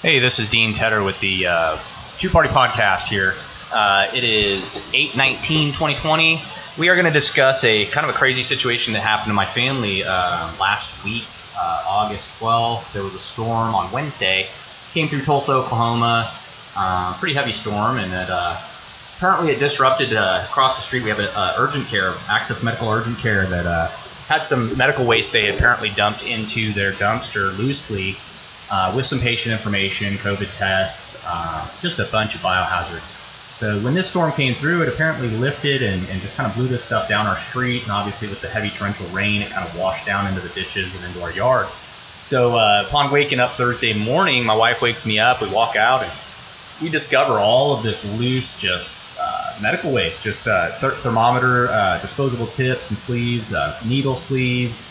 Hey, this is Dean Tedder with the Two Party Podcast here. It is 8/19/2020. We are going to discuss a kind of a crazy situation that happened to my family last week, August 12th. There was a storm on Wednesday, came through Tulsa, Oklahoma, pretty heavy storm, and apparently it disrupted across the street. We have an urgent care, Access Medical Urgent Care, that had some medical waste they had apparently dumped into their dumpster loosely. With some patient information, COVID tests, just a bunch of biohazard. So when this storm came through, it apparently lifted and just kind of blew this stuff down our street. And obviously with the heavy torrential rain, it kind of washed down into the ditches and into our yard. So upon waking up Thursday morning, my wife wakes me up, we walk out, and we discover all of this loose, just medical waste, just thermometer, disposable tips and sleeves, needle sleeves,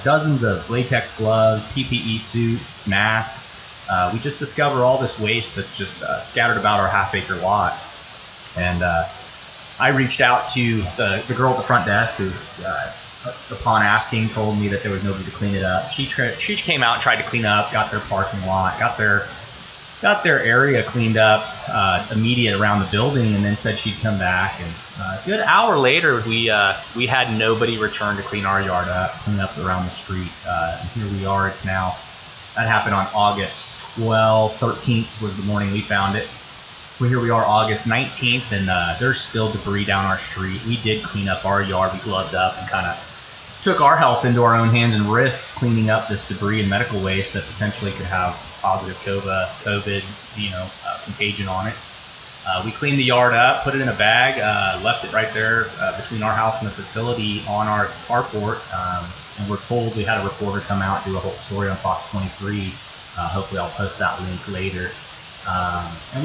dozens of latex gloves, PPE suits, masks. We just discover all this waste that's just scattered about our half-acre lot. And I reached out to the girl at the front desk who, upon asking, told me that there was nobody to clean it up. She came out and tried to clean up, got their parking lot, got their area cleaned up immediate around the building, and then said she'd come back. And a good hour later, we had nobody return to clean our yard up, clean up around the street. And here we are. It's now, that happened on August 12th, 13th was the morning we found it. Well, here we are August 19th, and there's still debris down our street. We did clean up our yard. We gloved up and kind of took our health into our own hands and wrists, cleaning up this debris and medical waste that potentially could have positive COVID, contagion on it. We cleaned the yard up, put it in a bag, left it right there between our house and the facility on our carport, and we're told we had a reporter come out, do a whole story on Fox 23. Hopefully I'll post that link later. And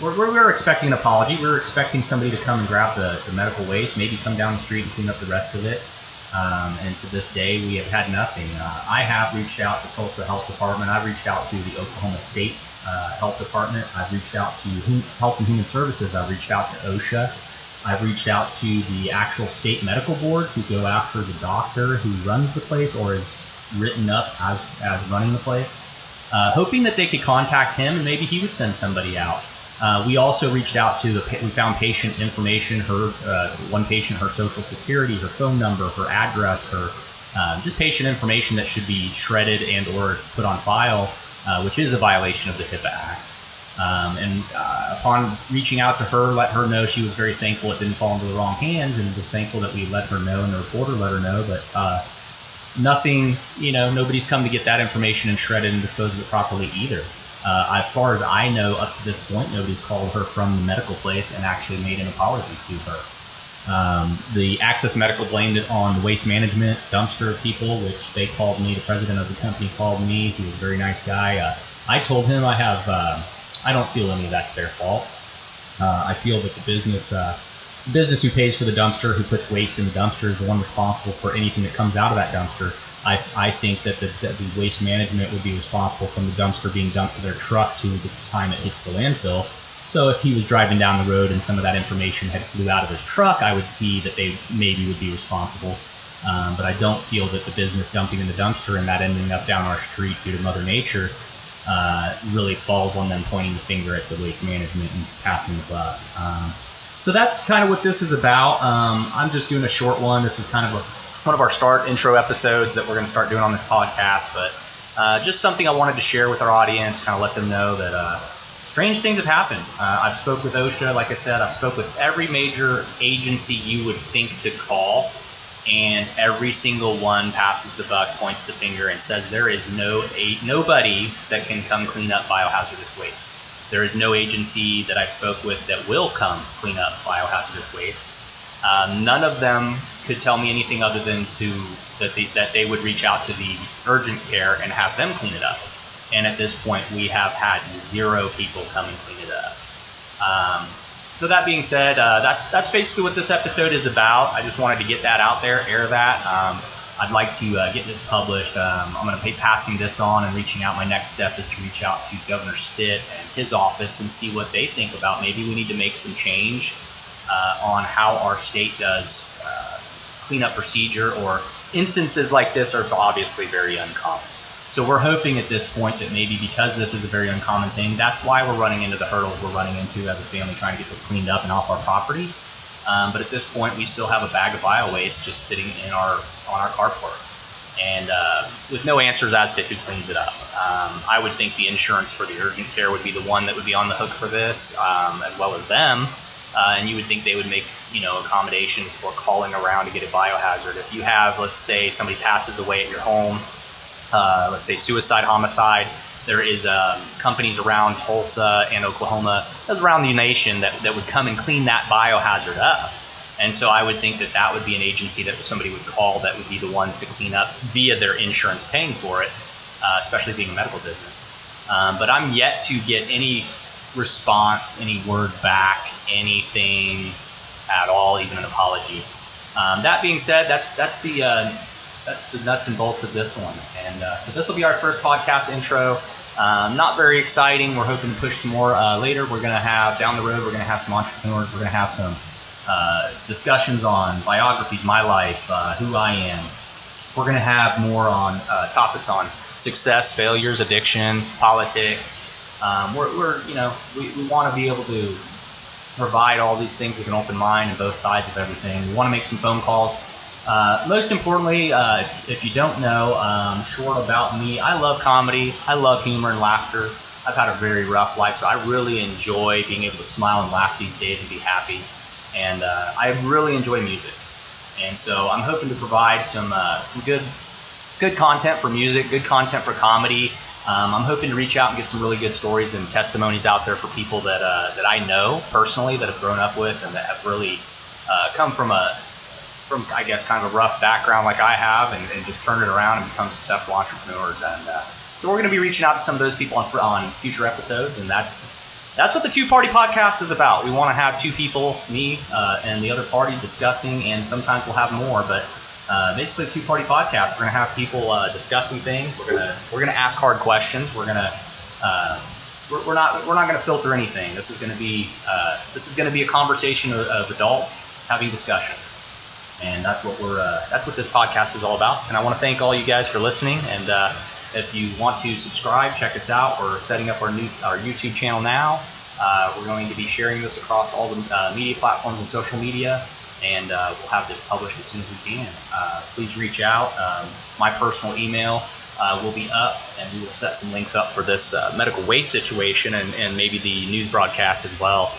we're expecting an apology. We're expecting somebody to come and grab the medical waste, maybe come down the street and clean up the rest of it. And to this day, we have had nothing. I have reached out to Tulsa Health Department. I've reached out to the Oklahoma State Health Department. I've reached out to Health and Human Services. I've reached out to OSHA. I've reached out to the actual state medical board to go after the doctor who runs the place or is written up as running the place, hoping that they could contact him and maybe he would send somebody out. We also reached out to we found patient information, one patient, her social security, her phone number, her address, her just patient information that should be shredded and or put on file, which is a violation of the HIPAA Act. And upon reaching out to her, let her know she was very thankful it didn't fall into the wrong hands and was thankful that we let her know and the reporter let her know, but nothing, nobody's come to get that information and shred it and dispose of it properly either. As far as I know, up to this point, nobody's called her from the medical place and actually made an apology to her. The Access Medical blamed it on the waste management dumpster people, which they called me. The president of the company called me. He was a very nice guy. I told him I don't feel any of that's their fault. I feel that the business who pays for the dumpster, who puts waste in the dumpster, is the one responsible for anything that comes out of that dumpster. I think that the waste management would be responsible from the dumpster being dumped to their truck to the time it hits the landfill. So if he was driving down the road and some of that information had flew out of his truck, I would see that they maybe would be responsible. But I don't feel that the business dumping in the dumpster and that ending up down our street due to Mother Nature really falls on them pointing the finger at the waste management and passing the buck. So that's kind of what this is about. I'm just doing a short one. This is kind of one of our intro episodes that we're going to start doing on this podcast, but just something I wanted to share with our audience, kind of let them know that strange things have happened. I've spoke with OSHA, like I said, I've spoke with every major agency you would think to call, and every single one passes the buck, points the finger, and says there is nobody that can come clean up biohazardous waste. There is no agency that I spoke with that will come clean up biohazardous waste. None of them could tell me anything other than that they would reach out to the urgent care and have them clean it up. And at this point, we have had 0 people come and clean it up. So that being said, that's basically what this episode is about. I just wanted to get that out there, air that. I'd like to get this published. I'm going to be passing this on and reaching out. My next step is to reach out to Governor Stitt and his office and see what they think about. Maybe we need to make some change on how our state does cleanup procedure, or instances like this are obviously very uncommon. So we're hoping at this point that maybe because this is a very uncommon thing, that's why we're running into the hurdles we're running into as a family trying to get this cleaned up and off our property. But at this point, we still have a bag of bio waste just sitting on our carport, and with no answers as to who cleans it up. I would think the insurance for the urgent care would be the one that would be on the hook for this, as well as them. And you would think they would make, accommodations for calling around to get a biohazard. If you have, let's say, somebody passes away at your home, let's say suicide, homicide, there is companies around Tulsa and Oklahoma, around the nation that would come and clean that biohazard up. And so I would think that would be an agency that somebody would call that would be the ones to clean up via their insurance paying for it, especially being a medical business. But I'm yet to get any response, any word back, anything at all, even an apology. That being said, that's the nuts and bolts of this one. And so this will be our first podcast intro. Not very exciting. We're hoping to push some more later. We're going to have, down the road, we're going to have some entrepreneurs. We're going to have some discussions on biographies, my life, who I am. We're going to have more on topics on success, failures, addiction, politics. We want to be able to provide all these things with an open mind and both sides of everything. We want to make some phone calls. Most importantly, if you don't know, short about me, I love comedy. I love humor and laughter. I've had a very rough life, so I really enjoy being able to smile and laugh these days and be happy. And I really enjoy music. And so I'm hoping to provide some good content for music, good content for comedy. I'm hoping to reach out and get some really good stories and testimonies out there for people that I know personally, that have grown up with, and that have really come from I guess kind of a rough background like I have, and just turned it around and become successful entrepreneurs. And so we're going to be reaching out to some of those people on future episodes, and that's what the Two Party Podcast is about. We want to have two people, me and the other party, discussing, and sometimes we'll have more, but basically a two-party podcast. We're going to have people discussing things. We're gonna ask hard questions. We're not going to filter anything. This is going to be a conversation of adults having discussion, and that's what this podcast is all about. And I want to thank all you guys for listening. And if you want to subscribe, check us out. We're setting up our YouTube channel now. We're going to be sharing this across all the media platforms and social media. And we'll have this published as soon as we can. Please reach out. My personal email will be up, and we will set some links up for this medical waste situation and maybe the news broadcast as well.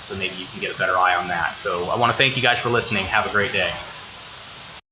So maybe you can get a better eye on that. So I want to thank you guys for listening. Have a great day.